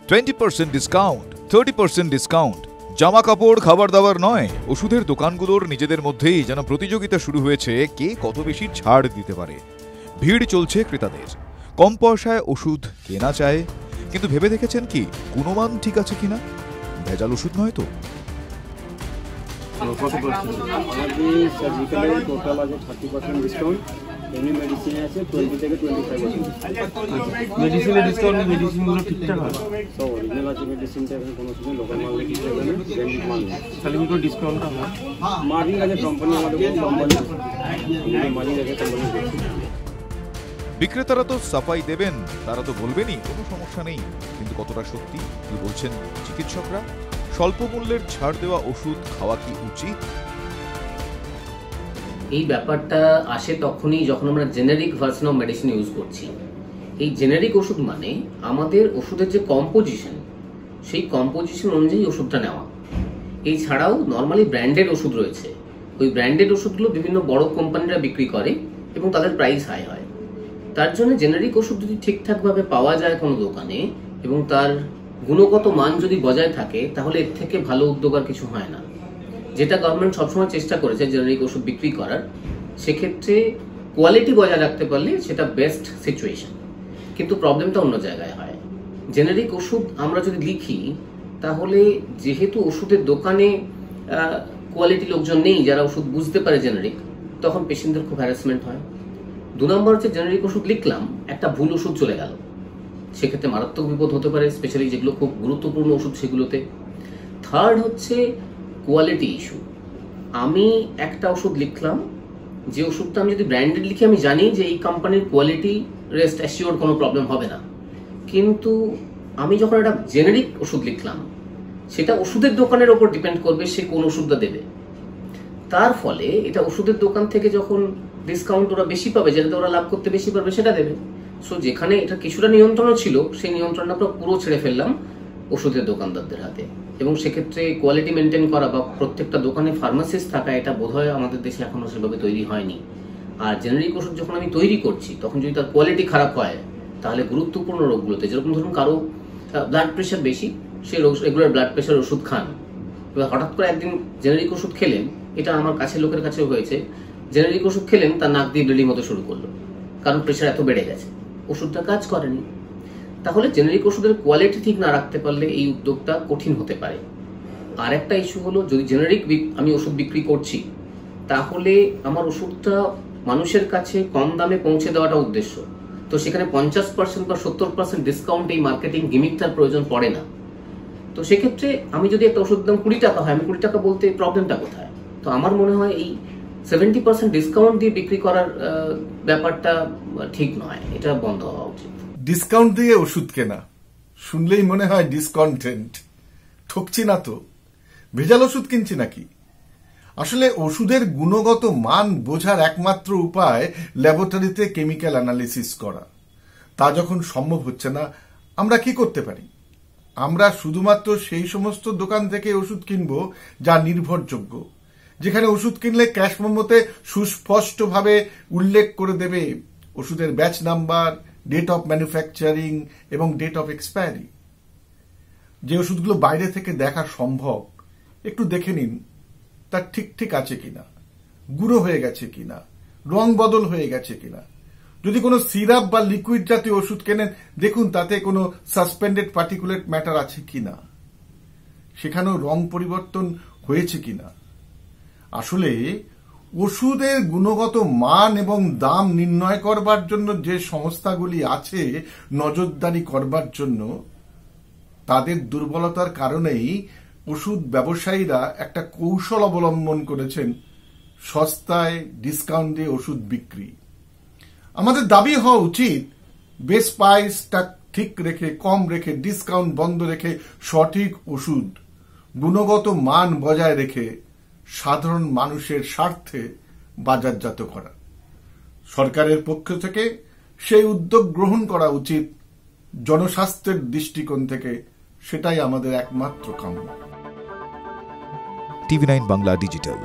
20% discount, 30% discount. জামা কাপড়, খাবার দাবার নয়, ওষুধের দোকানগুলোর নিজেদের মধ্যেই যেন প্রতিযোগিতা শুরু হয়েছে কে কত বেশি ছাড় দিতে পারে। ভিড় চলছে ক্রেতাদের, কম পয়সায় ওষুধ কেনা চায়। কিন্তু ভেবে দেখেছেন কি গুণমান ঠিক আছে কিনা? ভেজাল ওষুধ নয় তো। মেডিসিনের ডিসকাউন্ট, মেডিসিনগুলো ঠিকঠাক হয় সব অরিজিনাল আছে মেডিসিনটা, এখন কোনো সময় লোকাল মাল নেই, ব্র্যান্ডেড মাল নেই। তাহলে কি করে ডিসকাউন্টটা হয়? মার্জিন আছে কোম্পানি, আমাদের কোম্পানি মার্জিন আছে কোম্পানি। বিক্রেতারা তো সাফাই দেবেন, তারা তো বলবেনই কোনো সমস্যা নেই। কিন্তু কতটা সত্যি, কি বলছেন চিকিৎসকরা? স্বল্প মূল্যের ছাড় দেওয়া ওষুধ খাওয়া কি উচিত? এই ব্যাপারটা আসে তখনই যখন আমরা generic version of medicine use করছি। এই জেনেরিক ওষুধ মানে আমাদের ওষুধের যে কম্পোজিশন, সেই কম্পোজিশন অনুযায়ী ওষুধটা নেওয়া। এই ছাড়াও নর্মালি ব্র্যান্ডেড ওষুধ রয়েছে, ওই ব্র্যান্ডেড ওষুধগুলো বিভিন্ন বড় কোম্পানিরা বিক্রি করে এবং তাদের প্রাইস হাই হয়। তার জন্য জেনেরিক ওষুধ যদি ঠিকঠাকভাবে পাওয়া যায় কোনো দোকানে এবং তার গুণগত মান যদি বজায় থাকে, তাহলে এর থেকে ভালো উদ্যোগ আর কিছু হয় না। যেটা গভর্নমেন্ট সবসময় চেষ্টা করেছে জেনারিক ওষুধ বিক্রি করার, সেক্ষেত্রে কোয়ালিটি বজায় রাখতে পারলে সেটা বেস্ট সিচুয়েশন। কিন্তু প্রবলেমটা অন্য জায়গায় হয়। জেনারিক ওষুধ আমরা যদি লিখি, তাহলে যেহেতু ওষুধের দোকানে কোয়ালিটি লোকজন নেই যারা ওষুধ বুঝতে পারে জেনারিক, তখন পেশেন্টদের খুব হ্যারাসমেন্ট হয়। 2 নম্বর হচ্ছে জেনারিক ওষুধ লিখলাম, একটা ভুল ওষুধ চলে গেল, সেক্ষেত্রে মারাত্মক বিপদ হতে পারে, স্পেশালি যেগুলো খুব গুরুত্বপূর্ণ ওষুধ সেগুলোতে। থার্ড হচ্ছে কোয়ালিটি ইস্যু। আমি একটা ওষুধ লিখলাম, যে ওষুধটা আমি যদি ব্র্যান্ডেড লিখি, আমি জানি যে এই কোম্পানির কোয়ালিটি রেস্ট অ্যাসিওর্ড কোনো প্রবলেম হবে না। কিন্তু আমি যখন একটা জেনারিক ওষুধ লিখলাম, সেটা ওষুধের দোকানের ওপর ডিপেন্ড করবে সে কোন ওষুধটা দেবে। তার ফলে এটা ওষুধের দোকান থেকে যখন ডিসকাউন্ট ওরা বেশি পাবে, যেটাতে ওরা লাভ করতে বেশি পারবে, সেটা দেবে। সো যেখানে এটা কিছুটা নিয়ন্ত্রণও ছিল, সেই নিয়ন্ত্রণটা আমরা পুরো ছেড়ে ফেললাম ওষুধের দোকানদারদের হাতে। এবং সেক্ষেত্রে কোয়ালিটি মেনটেন করা বা প্রত্যেকটা দোকানে ফার্মাসিস্ট থাকা, এটা বোধহয় আমাদের দেশে এখনো সেভাবে তৈরি হয়নি। আর জেনারিক ওষুধ যখন আমি তৈরি করছি, তখন যদি তার কোয়ালিটি খারাপ হয়, তাহলে গুরুত্বপূর্ণ রোগগুলোতে, যেরকম ধরুন কারো ব্লাড প্রেশার বেশি, সে রেগুলার ব্লাড প্রেশার ওষুধ খান, এবার হঠাৎ করে একদিন জেনারিক ওষুধ খেলেন, এটা আমার কাছে লোকের কাছেও হয়েছে, জেনারিক ওষুধ খেলেন, তার নাক দিয়ে ব্লিডিং হতে শুরু করলো, কারণ প্রেশার এত বেড়ে গেছে, ওষুধটা কাজ করেনি। তাহলে জেনারিক ওষুধের কোয়ালিটি ঠিক না রাখতে পারলে এই উদ্যোগটা কঠিন হতে পারে। আর একটা ইস্যু হলো, যদি জেনারিক আমি ওষুধ বিক্রি করছি, তাহলে আমার ওষুধটা মানুষের কাছে কম দামে পৌঁছে দেওয়াটা উদ্দেশ্য। তো সেখানে 50% বা 70% ডিসকাউন্ট, এই মার্কেটিং গিমিকটার প্রয়োজন পড়ে না। তো সেক্ষেত্রে আমি যদি একটা ওষুধ দাম 20 টাকা হয়, আমি 20 টাকা বলতে প্রবলেমটা কোথায়? তো আমার মনে হয় এই 70% ডিসকাউন্ট দিয়ে বিক্রি করার ব্যাপারটা ঠিক নয়, এটা বন্ধ হওয়া উচিত। ডিসকাউন্ট দিয়ে ওষুধ কেনা শুনলেই মনে হয় ডিসকন্টেন্ট। ঠকছি না তো? ভেজাল ওষুধ কিনছি নাকি? আসলে ওষুধের গুণগত মান বোঝার একমাত্র উপায় ল্যাবরেটরিতে কেমিক্যাল অ্যানালিসিস করা। তা যখন সম্ভব হচ্ছে না, আমরা কি করতে পারি? আমরা শুধুমাত্র সেই সমস্ত দোকান থেকে ওষুধ কিনব যা নির্ভরযোগ্য, যেখানে ওষুধ কিনলে ক্যাশ মেমোতে সুস্পষ্টভাবে উল্লেখ করে দেবে ওষুধের batch number, date of manufacturing এবং ডেট অফ এক্সপায়ারি। যে ওষুধগুলো বাইরে থেকে দেখা সম্ভব, একটু দেখে নিন তা ঠিক আছে কিনা, গুঁড়ো হয়ে গেছে কিনা, রং বদল হয়ে গেছে কিনা। যদি কোনো সিরাপ বা লিকুইড জাতীয় ওষুধ কেনেন, দেখুন তাতে কোনো সাসপেন্ডেড পার্টিকুলেট ম্যাটার আছে কিনা, সেখানেও রং পরিবর্তন হয়েছে কিনা। আসলে ওষুধের গুণগত মান এবং দাম নির্ণয় করবার জন্য যে সংস্থাগুলি আছে নজরদারি করবার জন্য, তাদের দুর্বলতার কারণেই ওষুধ ব্যবসায়ীরা একটা কৌশল অবলম্বন করেছেন, সস্তায় ডিসকাউন্ট দিয়ে ওষুধ বিক্রি। আমাদের দাবি হওয়া উচিত বেস প্রাইসটা ঠিক রেখে, কম রেখে, ডিসকাউন্ট বন্ধ রেখে সঠিক ওষুধ গুণগত মান বজায় রেখে সাধারণ মানুষের স্বার্থে বাজারজাত করা। সরকারের পক্ষ থেকে সেই উদ্যোগ গ্রহণ করা উচিত জনস্বাস্থ্যের দৃষ্টিকোণ থেকে, সেটাই আমাদের একমাত্র কাম্য। টিভি9 বাংলা ডিজিটাল।